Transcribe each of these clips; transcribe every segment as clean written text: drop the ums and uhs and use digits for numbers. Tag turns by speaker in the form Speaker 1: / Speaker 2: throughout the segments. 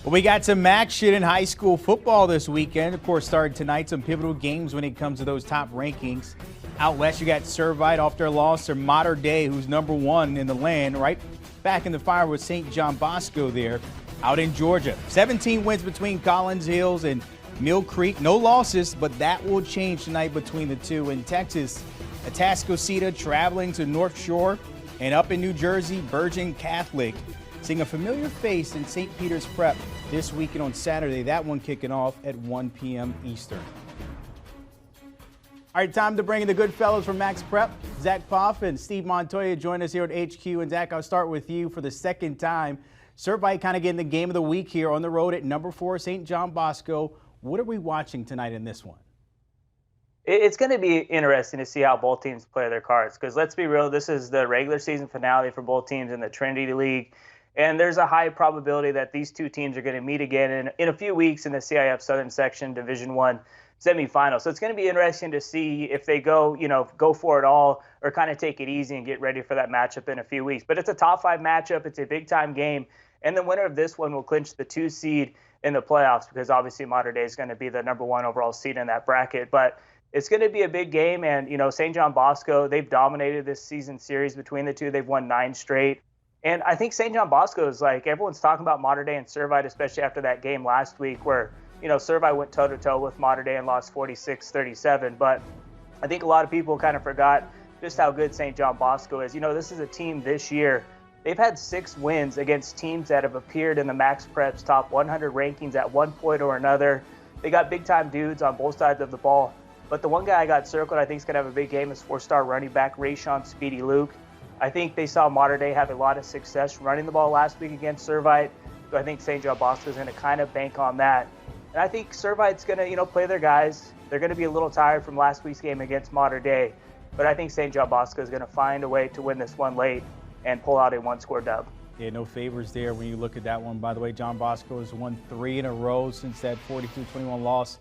Speaker 1: Well, we got some action in high school football this weekend. Of course, starting tonight, some pivotal games when it comes to those top rankings. Out west, you got Servite off their loss to Mater Dei, who's #1 in the land, right back in the fire with St. John Bosco there. Out in Georgia, 17 wins between Collins Hills and Mill Creek. No losses, but that will change tonight between the two. In Texas, Atascocita traveling to North Shore, and up in New Jersey, Bergen Catholic seeing a familiar face in St. Peter's Prep this weekend on Saturday. That one kicking off at 1 p.m. Eastern. All right, time to bring in the good fellows from MaxPrep. Zack Poff and Steve Montoya join us here at HQ. And Zack, I'll start with you for the second time. Servite kind of getting the game of the week here on the road at #4 St. John Bosco. What are we watching tonight in this one?
Speaker 2: It's going to be interesting to see how both teams play their cards, because let's be real, this is the regular season finale for both teams in the Trinity League. And there's a high probability that these two teams are going to meet again in a few weeks in the CIF Southern Section Division I semifinal. So it's going to be interesting to see if they go for it all or kind of take it easy and get ready for that matchup in a few weeks. But it's a top 5 matchup. It's a big-time game. And the winner of this one will clinch the 2 seed in the playoffs, because obviously Mater Dei is going to be the #1 overall seed in that bracket. But it's going to be a big game. And, St. John Bosco, they've dominated this season series between the two. They've won 9 straight. And I think St. John Bosco is everyone's talking about Mater Dei and Servite, especially after that game last week where, Servite went toe-to-toe with Mater Dei and lost 46-37. But I think a lot of people kind of forgot just how good St. John Bosco is. This is a team this year. They've had 6 wins against teams that have appeared in the MaxPreps top 100 rankings at one point or another. They got big-time dudes on both sides of the ball. But the one guy I got circled I think is going to have a big game is 4-star running back Rayshon Speedy Luke. I think they saw Mater Dei have a lot of success running the ball last week against Servite. So I think St. John Bosco is going to kind of bank on that. And I think Servite's going to, play their guys. They're going to be a little tired from last week's game against Mater Dei. But I think St. John Bosco is going to find a way to win this one late and pull out a 1-score dub.
Speaker 1: Yeah, no favors there when you look at that one. By the way, John Bosco has won 3 in a row since that 42-21 loss.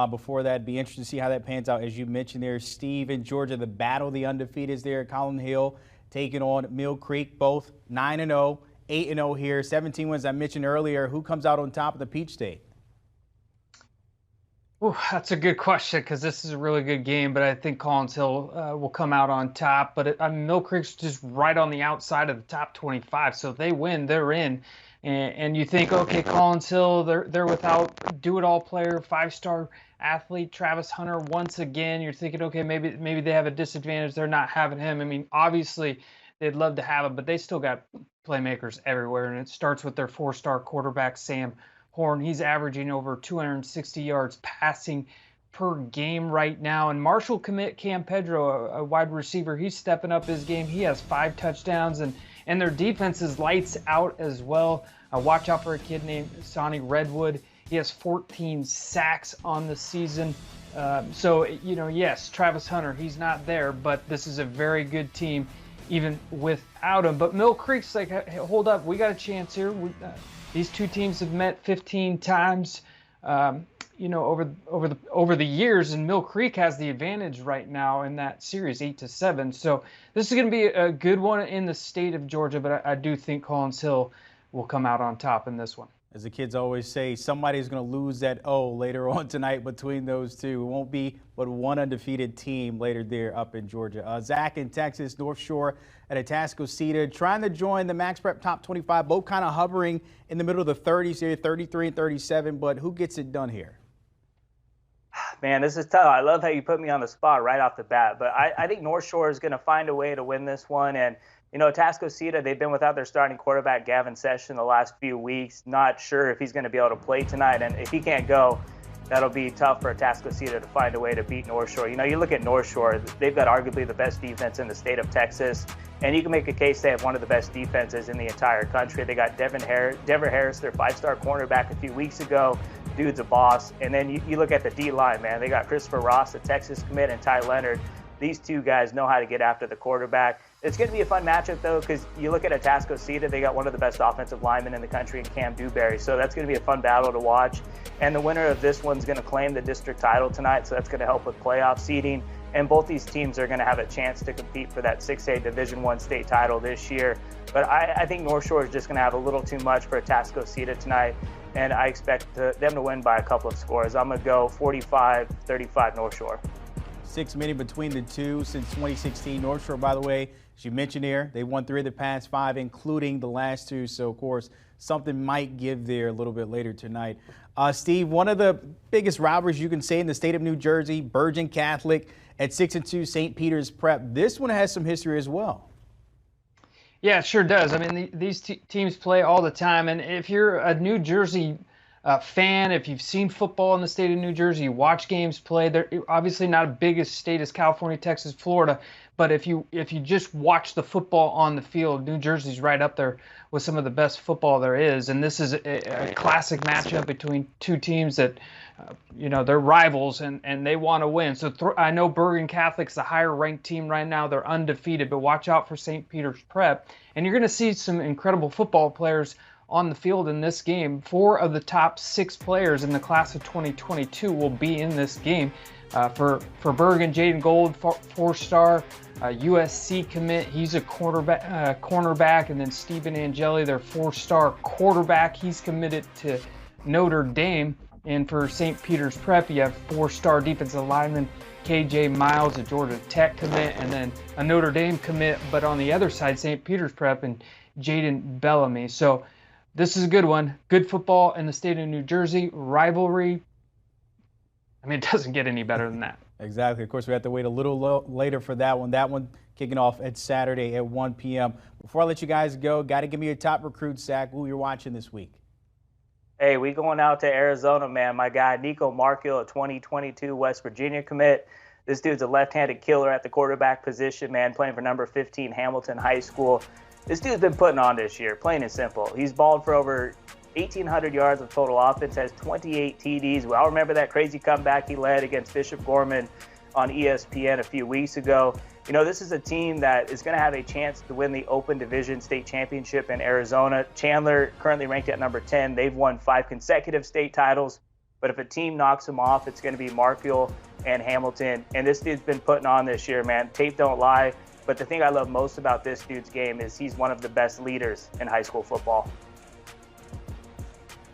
Speaker 1: Before that, be interesting to see how that pans out. As you mentioned there, Steve in Georgia, the battle of the undefeateds there at Collin Hill, taking on Mill Creek, both 9-0, 8-0 here, 17 wins I mentioned earlier. Who comes out on top of the Peach State?
Speaker 3: Ooh, that's a good question, because this is a really good game, but I think Collins Hill will come out on top. But Mill Creek's just right on the outside of the top 25, so if they win, they're in. And you think, okay, Collins Hill, they're without do-it-all player, 5-star athlete Travis Hunter once again. You're thinking, okay, maybe they have a disadvantage. They're not having him. I mean, obviously they'd love to have him, but they still got playmakers everywhere. And it starts with their 4-star quarterback, Sam Horn. He's averaging over 260 yards passing per game right now. And Marshall commit Cam Pedro, a wide receiver, he's stepping up his game. He has 5 touchdowns, and their defense is lights out as well. Watch out for a kid named Sonny Redwood. He has 14 sacks on the season. So, yes, Travis Hunter, he's not there, but this is a very good team even without him. But Mill Creek's like, hey, hold up, we got a chance here. These two teams have met 15 times, over the years, and Mill Creek has the advantage right now in that series, 8-7. So this is going to be a good one in the state of Georgia, but I do think Collins Hill will come out on top in this one.
Speaker 1: As the kids always say, somebody's going to lose that O later on tonight between those two. It won't be but one undefeated team later there up in Georgia. Zack in Texas, North Shore at Atascocita, trying to join the MaxPrep top 25, both kind of hovering in the middle of the 30s here, 33 and 37, but who gets it done here?
Speaker 2: Man, this is tough. I love how you put me on the spot right off the bat, but I think North Shore is going to find a way to win this one. And Atascocita, they've been without their starting quarterback, Gavin Session, the last few weeks. Not sure if he's going to be able to play tonight. And if he can't go, that'll be tough for Atascocita to find a way to beat North Shore. You look at North Shore, they've got arguably the best defense in the state of Texas. And you can make a case they have one of the best defenses in the entire country. They got Dever Harris, their 5-star cornerback a few weeks ago. Dude's a boss. And then you look at the D-line, man. They got Christopher Ross, the Texas commit, and Ty Leonard. These two guys know how to get after the quarterback. It's going to be a fun matchup, though, because you look at Atascocita, they got one of the best offensive linemen in the country in Cam Dewberry. So that's going to be a fun battle to watch. And the winner of this one's going to claim the district title tonight, so that's going to help with playoff seeding. And both these teams are going to have a chance to compete for that 6A Division I state title this year. But I think North Shore is just going to have a little too much for Atascocita tonight. and I expect them to win by a couple of scores. I'm going to go 45-35 North Shore.
Speaker 1: 6 minutes between the two since 2016. North Shore, by the way, as you mentioned here, they won 3 of the past 5, including the last 2. So, of course, something might give there a little bit later tonight. Steve, one of the biggest rivalries you can say in the state of New Jersey, Bergen Catholic at 6-2, St. Peter's Prep. This one has some history as well.
Speaker 3: Yeah, it sure does. I mean, these teams play all the time. And if you're a New Jersey fan, if you've seen football in the state of New Jersey, you watch games play. They're obviously not as big a state as California, Texas, Florida. But if you just watch the football on the field, New Jersey's right up there with some of the best football there is. And this is a classic matchup between two teams that, they're rivals and they want to win. So I know Bergen Catholic's the higher ranked team right now. They're undefeated, but watch out for St. Peter's Prep. And you're going to see some incredible football players on the field in this game. 4 of the top 6 players in the class of 2022 will be in this game. For Bergen, Jaden Gold, 4-star USC commit. He's a cornerback, and then Stephen Angeli, their 4-star quarterback. He's committed to Notre Dame. And for St. Peter's Prep, you have 4-star defensive lineman KJ Miles, a Georgia Tech commit, and then a Notre Dame commit. But on the other side, St. Peter's Prep and Jaden Bellamy. So this is a good one. Good football in the state of New Jersey. Rivalry. I mean, it doesn't get any better than that.
Speaker 1: Exactly. Of course, we have to wait a little later for that one. That one kicking off at Saturday at 1 p.m. Before I let you guys go, got to give me your top recruit, Zach, who you're watching this week.
Speaker 2: Hey, we going out to Arizona, man. My guy, Nico Markiel, a 2022 West Virginia commit. This dude's a left-handed killer at the quarterback position, man, playing for number 15 Hamilton High School. This dude's been putting on this year, plain and simple. He's balled for over 1,800 yards of total offense, has 28 TDs. We all remember that crazy comeback he led against Bishop Gorman on ESPN a few weeks ago. This is a team that is going to have a chance to win the Open Division State Championship in Arizona. Chandler currently ranked at number 10. They've won 5 consecutive state titles. But if a team knocks them off, it's going to be Markiel and Hamilton. And this dude's been putting on this year, man. Tape don't lie. But the thing I love most about this dude's game is he's one of the best leaders in high school football.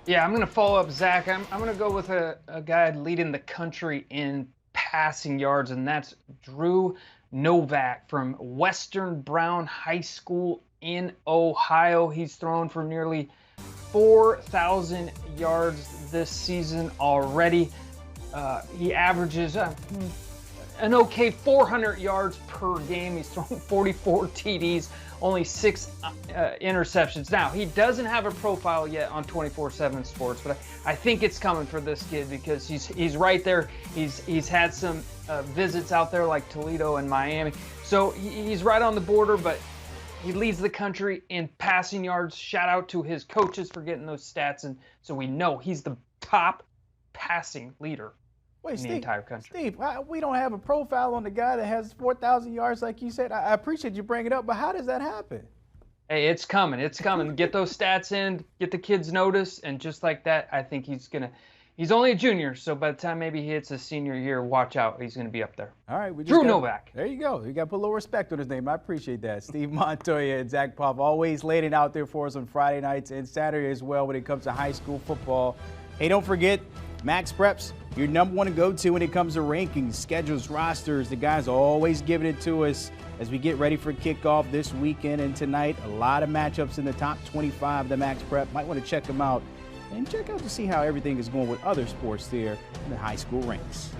Speaker 3: Yeah, I'm going to follow up Zach. I'm going to go with a guy leading the country in passing yards, and that's Drew Novak from Western Brown High School in Ohio. He's thrown for nearly 4,000 yards this season already. He averages an okay 400 yards per game. He's thrown 44 TDs, only 6 interceptions. Now, he doesn't have a profile yet on 24/7 Sports, but I think it's coming for this kid because he's right there. He's had some visits out there like Toledo and Miami. So he's right on the border, but he leads the country in passing yards. Shout out to his coaches for getting those stats, and so we know he's the top passing leader in the entire country.
Speaker 1: Steve, we don't have a profile on the guy that has 4,000 yards like you said. I appreciate you bringing it up, but how does that happen?
Speaker 3: Hey, it's coming. It's coming. Get those stats in, get the kids notice, and just like that, I think he's only a junior, so by the time maybe he hits his senior year, watch out. He's going to be up there.
Speaker 1: All right.
Speaker 3: Drew Novak.
Speaker 1: There you go. You got to put a little respect on his name. I appreciate that. Steve Montoya and Zack Poff always laying it out there for us on Friday nights and Saturday as well when it comes to high school football. Hey, don't forget, MaxPreps, your number one to go to when it comes to rankings, schedules, rosters. The guys are always giving it to us as we get ready for kickoff this weekend and tonight. A lot of matchups in the top 25 of the MaxPrep. Might want to check them out and check out to see how everything is going with other sports there in the high school ranks.